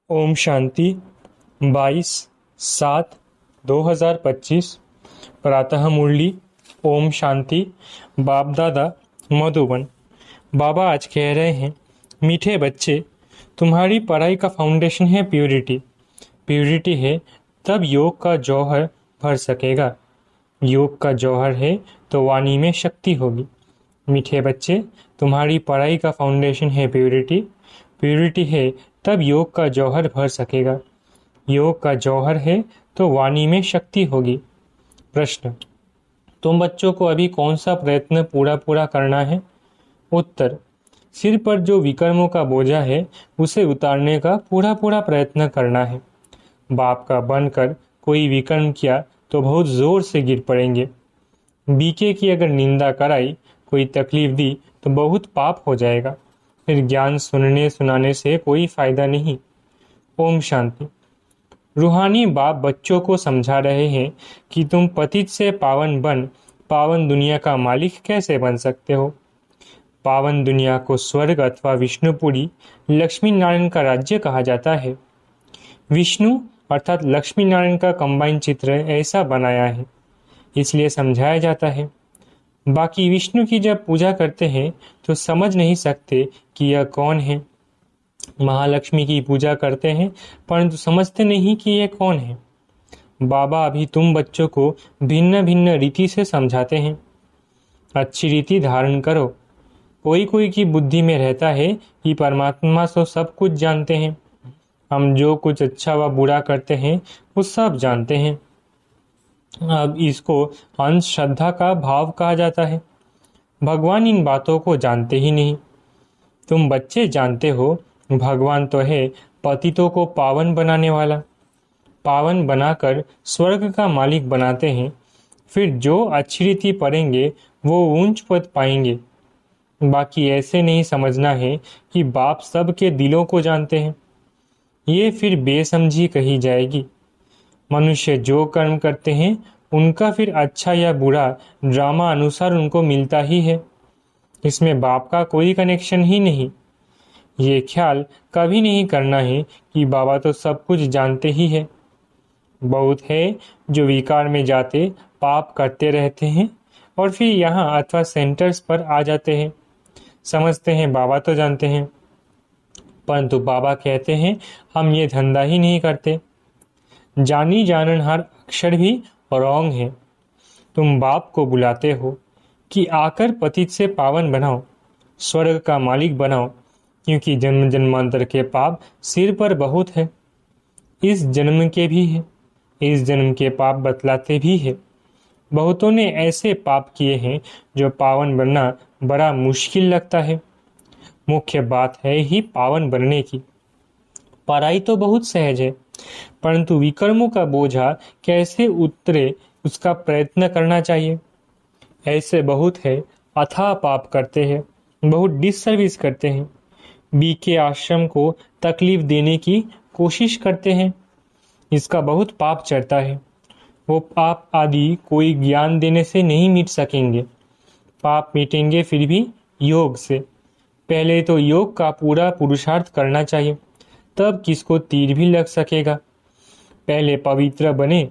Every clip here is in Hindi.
ओम शांति 22/7/2025 प्रातः मुरली। ओम शांति। बाप दादा मधुबन। बाबा आज कह रहे हैं, मीठे बच्चे, तुम्हारी पढ़ाई का फाउंडेशन है प्योरिटी। प्योरिटी है तब योग का जौहर भर सकेगा। योग का जौहर है तो वाणी में शक्ति होगी। मीठे बच्चे, तुम्हारी पढ़ाई का फाउंडेशन है प्योरिटी। प्योरिटी है तब योग का जौहर भर सकेगा। योग का जौहर है तो वाणी में शक्ति होगी। प्रश्न, तुम बच्चों को अभी कौन सा प्रयत्न पूरा पूरा करना है? उत्तर, सिर पर जो विकर्मों का बोझा है उसे उतारने का पूरा पूरा प्रयत्न करना है। बाप का बनकर कोई विकर्म किया तो बहुत जोर से गिर पड़ेंगे। बीके की अगर निंदा कराई, कोई तकलीफ दी तो बहुत पाप हो जाएगा। फिर ज्ञान सुनने सुनाने से कोई फायदा नहीं। ओम शांति। रूहानी बाप बच्चों को समझा रहे हैं कि तुम पतित से पावन बन पावन दुनिया का मालिक कैसे बन सकते हो। पावन दुनिया को स्वर्ग अथवा विष्णुपुरी लक्ष्मी नारायण का राज्य कहा जाता है। विष्णु अर्थात लक्ष्मी नारायण का कंबाइन चित्र ऐसा बनाया है, इसलिए समझाया जाता है। बाकी विष्णु की जब पूजा करते हैं तो समझ नहीं सकते कि यह कौन है। महालक्ष्मी की पूजा करते हैं परंतु समझते नहीं कि यह कौन है। बाबा अभी तुम बच्चों को भिन्न भिन्न रीति से समझाते हैं। अच्छी रीति धारण करो। कोई कोई की बुद्धि में रहता है कि परमात्मा तो सब कुछ जानते हैं, हम जो कुछ अच्छा व बुरा करते हैं वो सब जानते हैं। अब इसको अंधश्रद्धा का भाव कहा जाता है। भगवान इन बातों को जानते ही नहीं। तुम बच्चे जानते हो भगवान तो है पतितों को पावन बनाने वाला। पावन बनाकर स्वर्ग का मालिक बनाते हैं। फिर जो अच्छी रीति पढ़ेंगे वो ऊंच पद पाएंगे। बाकी ऐसे नहीं समझना है कि बाप सबके दिलों को जानते हैं। ये फिर बेसमझी कही जाएगी। मनुष्य जो कर्म करते हैं उनका फिर अच्छा या बुरा ड्रामा अनुसार उनको मिलता ही है। इसमें बाप का कोई कनेक्शन ही नहीं। ये ख्याल कभी नहीं करना है कि बाबा तो सब कुछ जानते ही है। बहुत है जो विकार में जाते पाप करते रहते हैं और फिर यहाँ अथवा सेंटर्स पर आ जाते हैं। समझते हैं बाबा तो जानते हैं, परंतु बाबा कहते हैं हम ये धंधा ही नहीं करते। जानी जानन हर अक्षर भी रॉन्ग है। तुम बाप को बुलाते हो कि आकर पतित से पावन बनाओ, स्वर्ग का मालिक बनाओ, क्योंकि जन्म जन्मांतर के पाप सिर पर बहुत है। इस जन्म के भी है, इस जन्म के पाप बतलाते भी है। बहुतों ने ऐसे पाप किए हैं जो पावन बनना बड़ा मुश्किल लगता है। मुख्य बात है ही पावन बनने की। पढ़ाई तो बहुत सहज है, परंतु विकर्मों का बोझा कैसे उतरे उसका प्रयत्न करना चाहिए। ऐसे बहुत है अथाह पाप करते हैं, बहुत डिससर्विस करते हैं, बीके आश्रम को तकलीफ देने की कोशिश करते हैं। इसका बहुत पाप चढ़ता है। वो पाप आदि कोई ज्ञान देने से नहीं मिट सकेंगे। पाप मिटेंगे फिर भी योग से। पहले तो योग का पूरा पुरुषार्थ करना चाहिए, तब किसको तीर भी लग सकेगा। पहले पवित्र बने,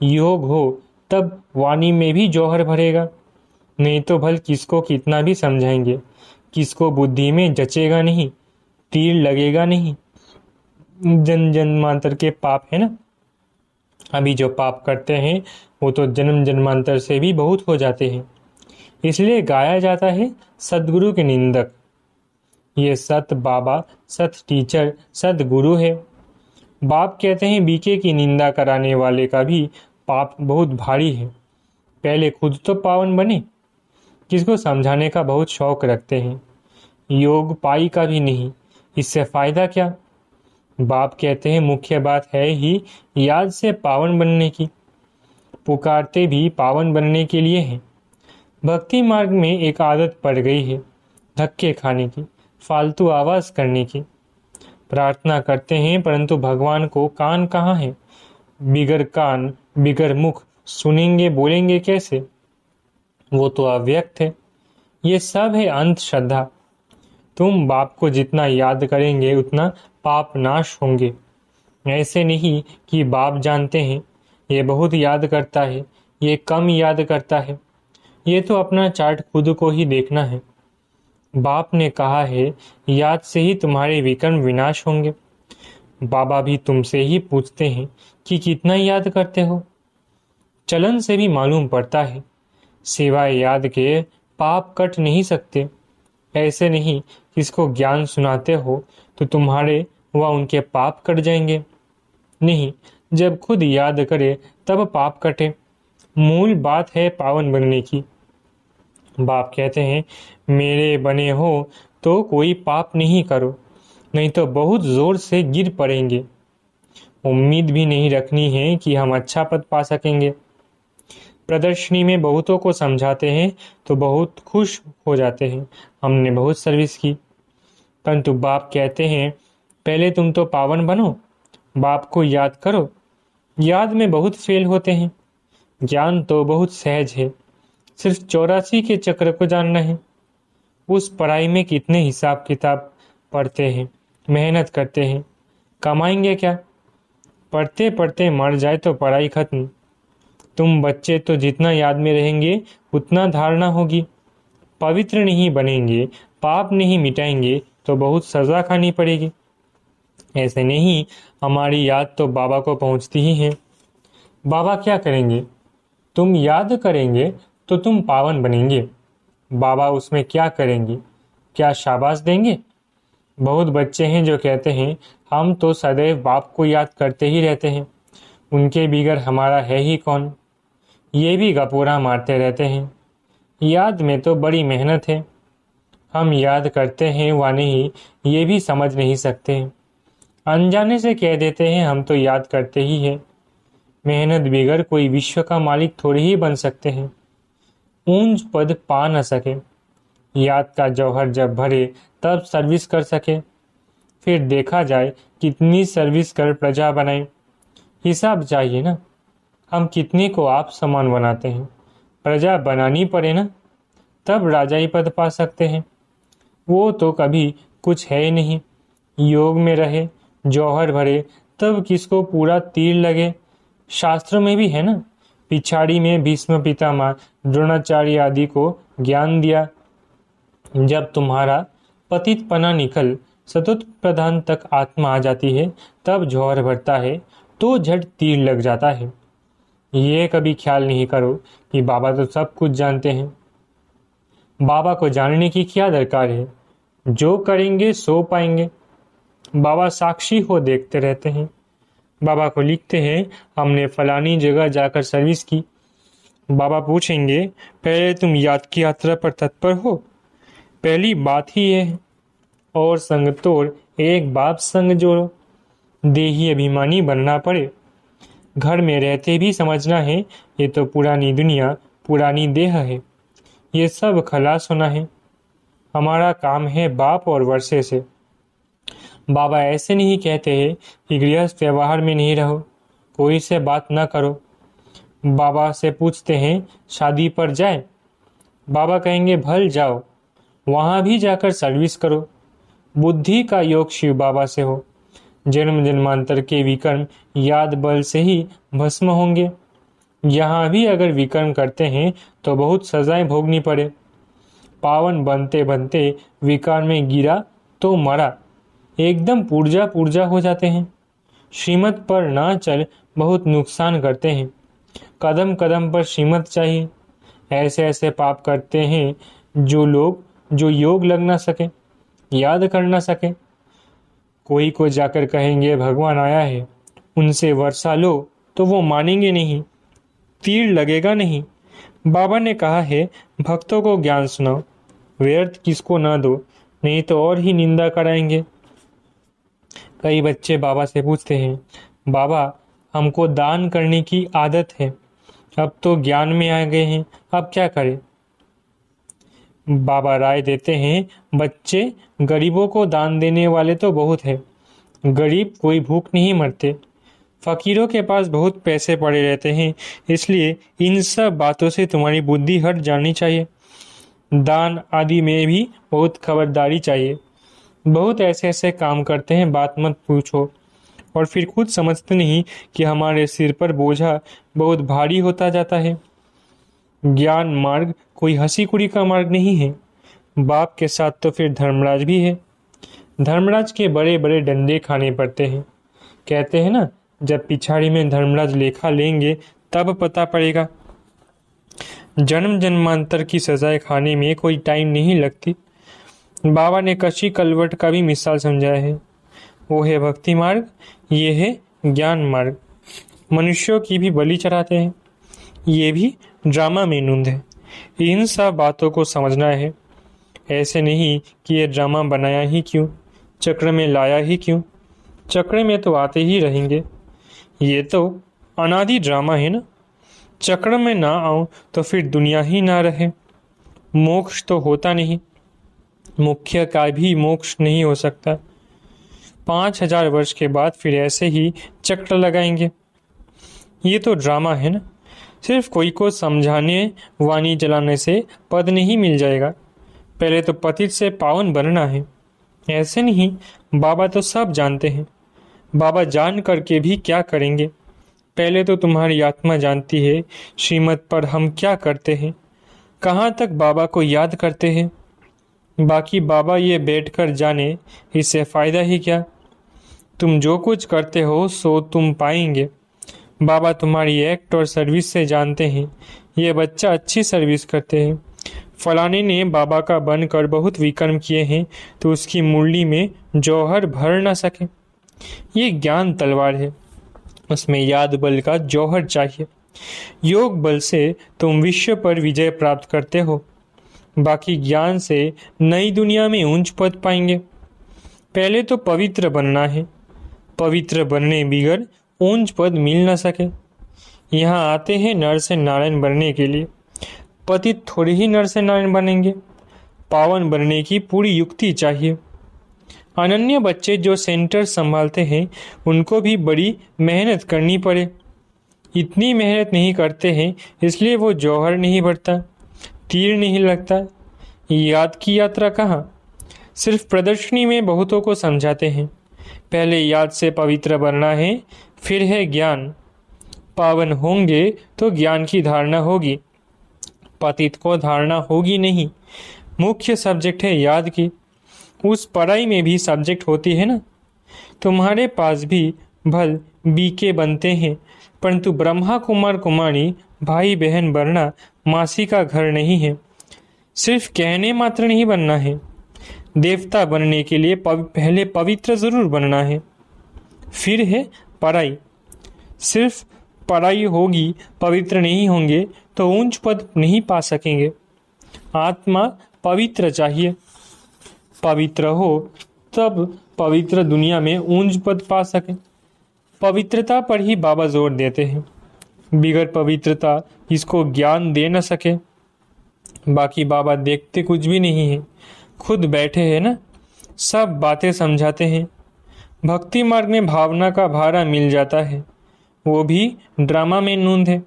योग हो, तब वाणी में भी जौहर भरेगा। नहीं तो भल किसको कितना भी समझाएंगे, किसको बुद्धि में जचेगा नहीं, तीर लगेगा नहीं। जन्म जन्मांतर के पाप है ना। अभी जो पाप करते हैं वो तो जन्म जन्मांतर से भी बहुत हो जाते हैं। इसलिए गाया जाता है सदगुरु के निंदक। ये सत बाबा, सत टीचर, सत गुरु है। बाप कहते हैं बीके की निंदा कराने वाले का भी पाप बहुत भारी है। पहले खुद तो पावन बने। किसको समझाने का बहुत शौक रखते हैं। योग पाई का भी नहीं, इससे फायदा क्या। बाप कहते हैं मुख्य बात है ही याद से पावन बनने की। पुकारते भी पावन बनने के लिए है। भक्ति मार्ग में एक आदत पड़ गई है धक्के खाने की, फालतू आवाज करने की। प्रार्थना करते हैं परंतु भगवान को कान कहाँ है। बिगर कान बिगर मुख सुनेंगे बोलेंगे कैसे। वो तो अव्यक्त है। ये सब है अंधश्रद्धा। तुम बाप को जितना याद करेंगे उतना पाप नाश होंगे। ऐसे नहीं कि बाप जानते हैं ये बहुत याद करता है, ये कम याद करता है। ये तो अपना चार्ट खुद को ही देखना है। बाप ने कहा है याद से ही तुम्हारे विकर्म विनाश होंगे। बाबा भी तुमसे ही पूछते हैं कि कितना याद करते हो। चलन से भी मालूम पड़ता है, सिवाय याद के पाप कट नहीं सकते। ऐसे नहीं किसको ज्ञान सुनाते हो तो तुम्हारे व उनके पाप कट जाएंगे। नहीं, जब खुद याद करे तब पाप कटे। मूल बात है पावन बनने की। बाप कहते हैं मेरे बने हो तो कोई पाप नहीं करो, नहीं तो बहुत जोर से गिर पड़ेंगे। उम्मीद भी नहीं रखनी है कि हम अच्छा पद पा सकेंगे। प्रदर्शनी में बहुतों को समझाते हैं तो बहुत खुश हो जाते हैं, हमने बहुत सर्विस की। परंतु बाप कहते हैं पहले तुम तो पावन बनो, बाप को याद करो। याद में बहुत फेल होते हैं। ज्ञान तो बहुत सहज है, सिर्फ 84 के चक्र को जानना है। उस पढ़ाई में कितने हिसाब किताब पढ़ते हैं, मेहनत करते हैं, कमाएंगे क्या? पढ़ते पढ़ते मर जाए तो पढ़ाई खत्म। तुम बच्चे तो जितना याद में रहेंगे उतना धारणा होगी। पवित्र नहीं बनेंगे, पाप नहीं मिटाएंगे तो बहुत सजा खानी पड़ेगी। ऐसे नहीं, हमारी याद तो बाबा को पहुंचती ही है। बाबा क्या करेंगे? तुम याद करेंगे तो तुम पावन बनेंगे। बाबा उसमें क्या करेंगे? क्या शाबाश देंगे? बहुत बच्चे हैं जो कहते हैं हम तो सदैव बाप को याद करते ही रहते हैं, उनके बिगर हमारा है ही कौन। ये भी गपोरा मारते रहते हैं। याद में तो बड़ी मेहनत है। हम याद करते हैं व नहीं ये भी समझ नहीं सकते। अनजाने से कह देते हैं हम तो याद करते ही हैं। मेहनत बिगर कोई विश्व का मालिक थोड़ी ही बन सकते हैं। ऊंच पद पा न सके, याद का जौहर जब भरे तब सर्विस कर सके। फिर देखा जाए कितनी सर्विस कर प्रजा बनाए। हिसाब चाहिए ना, हम कितने को आप समान बनाते हैं। प्रजा बनानी पड़े ना, तब राजाई पद पा सकते हैं। वो तो कभी कुछ है ही नहीं। योग में रहे, जौहर भरे, तब किसको पूरा तीर लगे। शास्त्रों में भी है ना, पिछाड़ी में भीष्म पितामह द्रोणाचार्य आदि को ज्ञान दिया। जब तुम्हारा पतित पना निकल सतुत प्रधान तक आत्मा आ जाती है तब जौहर भरता है तो झट तीर लग जाता है। ये कभी ख्याल नहीं करो कि बाबा तो सब कुछ जानते हैं। बाबा को जानने की क्या दरकार है? जो करेंगे सो पाएंगे। बाबा साक्षी हो देखते रहते हैं। बाबा को लिखते हैं हमने फलानी जगह जाकर सर्विस की। बाबा पूछेंगे पहले तुम याद की यात्रा पर तत्पर हो? पहली बात ही यह है। और संग तोड़ एक बाप संग जोड़ो। देही अभिमानी बनना पड़े। घर में रहते भी समझना है ये तो पुरानी दुनिया, पुरानी देह है, ये सब खलास होना है। हमारा काम है बाप और वर्षे से। बाबा ऐसे नहीं कहते हैं कि गृहस्थ व्यवहार में नहीं रहो, कोई से बात ना करो। बाबा से पूछते हैं शादी पर जाए? बाबा कहेंगे भल जाओ, वहां भी जाकर सर्विस करो। बुद्धि का योग शिव बाबा से हो। जन्म जन्मांतर के विकर्म याद बल से ही भस्म होंगे। यहाँ भी अगर विकर्म करते हैं तो बहुत सजाएं भोगनी पड़े। पावन बनते बनते विकार में गिरा तो मरा, एकदम पुर्जा पुर्जा हो जाते हैं। श्रीमत पर ना चल बहुत नुकसान करते हैं। कदम कदम पर श्रीमत चाहिए। ऐसे ऐसे पाप करते हैं जो योग लग ना सके, याद कर ना सके। कोई को जाकर कहेंगे भगवान आया है, उनसे वर्षा लो तो वो मानेंगे नहीं, तीर लगेगा नहीं। बाबा ने कहा है भक्तों को ज्ञान सुनाओ, व्यर्थ किसको ना दो, नहीं तो और ही निंदा कराएंगे। कई बच्चे बाबा से पूछते हैं बाबा हमको दान करने की आदत है, अब तो ज्ञान में आ गए हैं, अब क्या करें? बाबा राय देते हैं बच्चे गरीबों को दान देने वाले तो बहुत है। गरीब कोई भूख नहीं मरते। फकीरों के पास बहुत पैसे पड़े रहते हैं, इसलिए इन सब बातों से तुम्हारी बुद्धि हट जानी चाहिए। दान आदि में भी बहुत खबरदारी चाहिए। बहुत ऐसे ऐसे काम करते हैं, बात मत पूछो, और फिर खुद समझते नहीं कि हमारे सिर पर बोझा बहुत भारी होता जाता है। ज्ञान मार्ग कोई हंसी कुड़ी का मार्ग नहीं है। बाप के साथ तो फिर धर्मराज भी है। धर्मराज के बड़े बड़े डंडे खाने पड़ते हैं। कहते हैं ना, जब पिछाड़ी में धर्मराज लेखा लेंगे तब पता पड़ेगा। जन्म जन्मांतर की सजाएं खाने में कोई टाइम नहीं लगती। बाबा ने कच्ची कलवट का भी मिसाल समझाया है। वो है भक्ति मार्ग, ये है ज्ञान मार्ग। मनुष्यों की भी बलि चढ़ाते हैं, ये भी ड्रामा में नूंद है। इन सब बातों को समझना है। ऐसे नहीं कि ये ड्रामा बनाया ही क्यों, चक्र में लाया ही क्यों। चक्र में तो आते ही रहेंगे, ये तो अनादि ड्रामा है ना। चक्र में ना आऊं तो फिर दुनिया ही ना रहे। मोक्ष तो होता नहीं, मुख्य का भी मोक्ष नहीं हो सकता। 5000 वर्ष के बाद फिर ऐसे ही चक्र लगाएंगे। ये तो ड्रामा है ना। सिर्फ कोई को समझाने वाणी जलाने से पद नहीं मिल जाएगा। पहले तो पतित से पावन बनना है। ऐसे नहीं, बाबा तो सब जानते हैं। बाबा जान करके भी क्या करेंगे। पहले तो तुम्हारी आत्मा जानती है श्रीमत पर हम क्या करते हैं, कहाँ तक बाबा को याद करते हैं। बाकी बाबा ये बैठकर जाने, इससे फायदा ही क्या। तुम जो कुछ करते हो सो तुम पाएंगे। बाबा तुम्हारी एक्ट और सर्विस से जानते हैं ये बच्चा अच्छी सर्विस करते हैं। फलाने ने बाबा का बनकर बहुत विक्रम किए हैं तो उसकी मुरली में जौहर भर न सके। ये ज्ञान तलवार है, उसमें याद बल का जौहर चाहिए। योग बल से तुम विश्व पर विजय प्राप्त करते हो। बाकी ज्ञान से नई दुनिया में ऊंच पद पाएंगे। पहले तो पवित्र बनना है। पवित्र बनने बिगर ऊंच पद मिल न सके। यहाँ आते हैं नर से नारायण बनने के लिए। पतित थोड़े ही नर से नारायण बनेंगे। पावन बनने की पूरी युक्ति चाहिए। अनन्य बच्चे जो सेंटर संभालते हैं उनको भी बड़ी मेहनत करनी पड़े। इतनी मेहनत नहीं करते हैं इसलिए वो जौहर नहीं बढ़ता, तीर नहीं लगता। याद की यात्रा कहाँ। सिर्फ प्रदर्शनी में बहुतों को समझाते हैं। पहले याद से पवित्र बनना है, फिर है ज्ञान। पावन होंगे तो ज्ञान की धारणा होगी, पतित को धारणा होगी नहीं। मुख्य सब्जेक्ट है याद की। उस पढ़ाई में भी सब्जेक्ट होती है ना। तुम्हारे पास भी भल बीके बनते हैं, परंतु ब्रह्मा कुमार कुमारी भाई बहन बनना मासी का घर नहीं है। सिर्फ कहने मात्र नहीं बनना है। देवता बनने के लिए पहले पवित्र जरूर बनना है, फिर है पढ़ाई। सिर्फ पढ़ाई होगी, पवित्र नहीं होंगे तो ऊंच पद नहीं पा सकेंगे। आत्मा पवित्र चाहिए। पवित्र हो तब पवित्र दुनिया में ऊंच पद पा सके। पवित्रता पर ही बाबा जोर देते हैं। बिगर पवित्रता इसको ज्ञान दे न सके। बाकी बाबा देखते कुछ भी नहीं है, खुद बैठे हैं ना, सब बातें समझाते हैं। भक्ति मार्ग में भावना का भारा मिल जाता है, वो भी ड्रामा में नूंद है।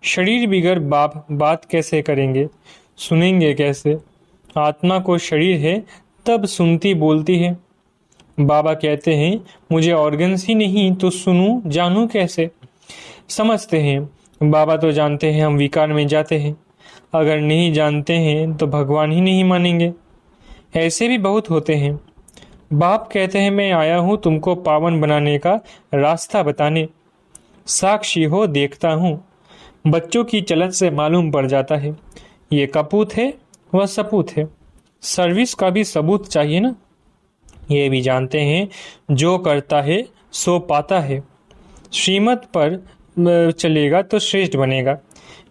शरीर बिगर बाप बात कैसे करेंगे, सुनेंगे कैसे। आत्मा को शरीर है तब सुनती बोलती है। बाबा कहते हैं मुझे ऑर्गन्स ही नहीं तो सुनूं जानूं कैसे। समझते हैं बाबा तो जानते हैं हम विकार में जाते हैं। अगर नहीं जानते हैं तो भगवान ही नहीं मानेंगे। ऐसे भी बहुत होते हैं। बाप कहते हैं मैं आया हूं तुमको पावन बनाने का रास्ता बताने। साक्षी हो देखता हूं। बच्चों की चलन से मालूम पड़ जाता है ये कपूत है वह सपूत है। सर्विस का भी सबूत चाहिए ना। ये भी जानते हैं जो करता है सो पाता है। श्रीमत पर चलेगा तो श्रेष्ठ बनेगा,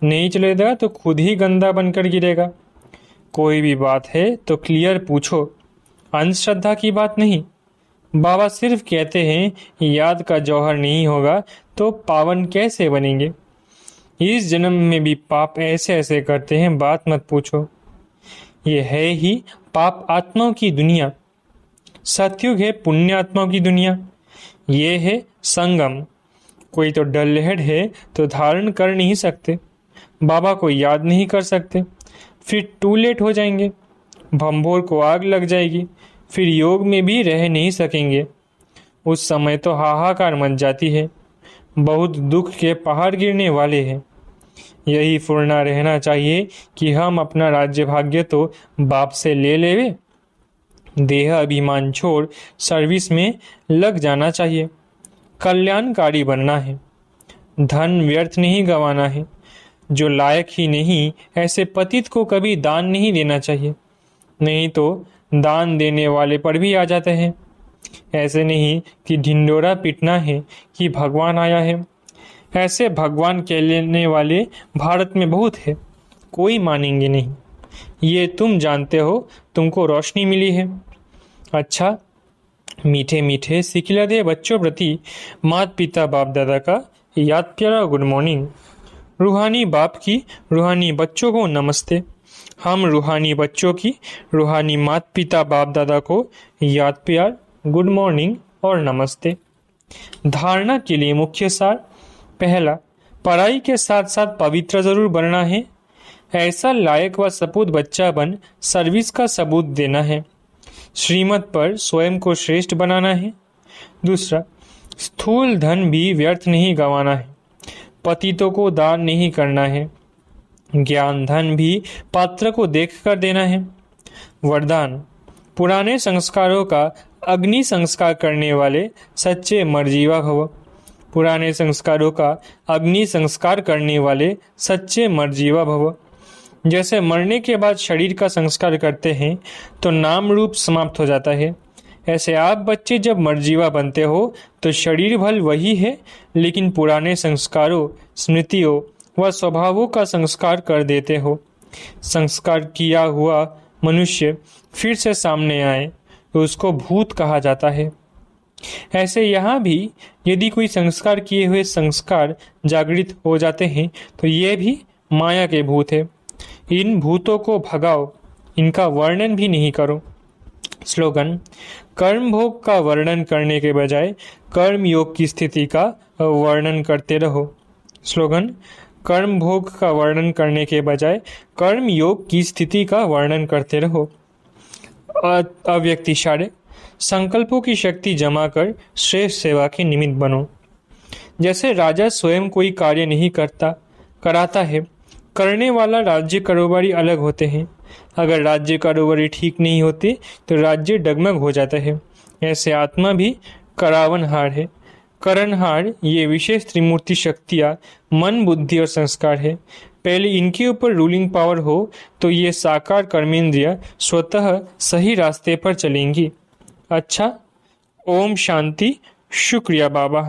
नहीं चलेगा तो खुद ही गंदा बनकर गिरेगा। कोई भी बात है तो क्लियर पूछो, अंधश्रद्धा की बात नहीं। बाबा सिर्फ कहते हैं याद का जौहर नहीं होगा तो पावन कैसे बनेंगे। इस जन्म में भी पाप ऐसे ऐसे करते हैं बात मत पूछो। ये है ही पाप आत्माओं की दुनिया। सतयुग है पुण्य आत्माओं की दुनिया। ये है संगम। कोई तो डल्लेहड है तो धारण कर नहीं सकते, बाबा को याद नहीं कर सकते। फिर टू लेट हो जाएंगे, भंभोर को आग लग जाएगी, फिर योग में भी रह नहीं सकेंगे। उस समय तो हाहाकार मच जाती है, बहुत दुख के पहाड़ गिरने वाले हैं। यही फुरना रहना चाहिए कि हम अपना राज्य भाग्य तो बाप से ले लेवे, देह अभिमान छोड़ सर्विस में लग जाना चाहिए। कल्याणकारी बनना है, धन व्यर्थ नहीं गंवाना है। जो लायक ही नहीं ऐसे पतित को कभी दान नहीं देना चाहिए, नहीं तो दान देने वाले पर भी आ जाते हैं। ऐसे नहीं कि ढिंडोरा पीटना है कि भगवान आया है। ऐसे भगवान कहने वाले भारत में बहुत है, कोई मानेंगे नहीं। ये तुम जानते हो, तुमको रोशनी मिली है। अच्छा, मीठे मीठे सिखिलदे बच्चों प्रति माता पिता बाप दादा का याद प्यारा गुड मॉर्निंग। रूहानी बाप की रूहानी बच्चों को नमस्ते। हम रूहानी बच्चों की रूहानी माता पिता बाप दादा को याद प्यार गुड मॉर्निंग और नमस्ते। धारणा के लिए मुख्य सार: पहला, पढ़ाई के साथ साथ पवित्र जरूर बनना है। ऐसा लायक व सपूत बच्चा बन सर्विस का सबूत देना है। श्रीमत पर स्वयं को श्रेष्ठ बनाना है। दूसरा, स्थूल धन भी व्यर्थ नहीं गंवाना है। पतितों को दान नहीं करना है। ज्ञान धन भी पात्र को देख कर देना है। वरदान: पुराने संस्कारों का अग्नि संस्कार करने वाले सच्चे मरजीवा भव। पुराने संस्कारों का अग्नि संस्कार करने वाले सच्चे मरजीवा भव। जैसे मरने के बाद शरीर का संस्कार करते हैं तो नाम रूप समाप्त हो जाता है, ऐसे आप बच्चे जब मरजीवा बनते हो तो शरीर भल वही है, लेकिन पुराने संस्कारों, स्मृतियों व स्वभावों का संस्कार कर देते हो। संस्कार किया हुआ मनुष्य फिर से सामने आए तो उसको भूत कहा जाता है। ऐसे यहाँ भी यदि कोई संस्कार किए हुए संस्कार जागृत हो जाते हैं तो ये भी माया के भूत है। इन भूतों को भगाओ, इनका वर्णन भी नहीं करो। स्लोगन: कर्म भोग का वर्णन करने के बजाय कर्म योग की स्थिति का वर्णन करते रहो। स्लोगन: कर्म भोग का वर्णन करने के बजाय कर्म योग की स्थिति का वर्णन करते रहो। अव्यक्तिशारे: संकल्पों की शक्ति जमा कर श्रेष्ठ सेवा के निमित्त बनो। जैसे राजा स्वयं कोई कार्य नहीं कराता है, करने वाला राज्य कारोबारी अलग होते हैं। अगर राज्य कारोबारी ठीक नहीं होते तो राज्य डगमग हो जाता है। ऐसे आत्मा भी करावनहार है। करणहार ये विशेष त्रिमूर्ति शक्तियाँ मन, बुद्धि और संस्कार है। पहले इनके ऊपर रूलिंग पावर हो तो ये साकार कर्मेंद्रिय स्वतः सही रास्ते पर चलेंगी। अच्छा, ओम शांति। शुक्रिया बाबा।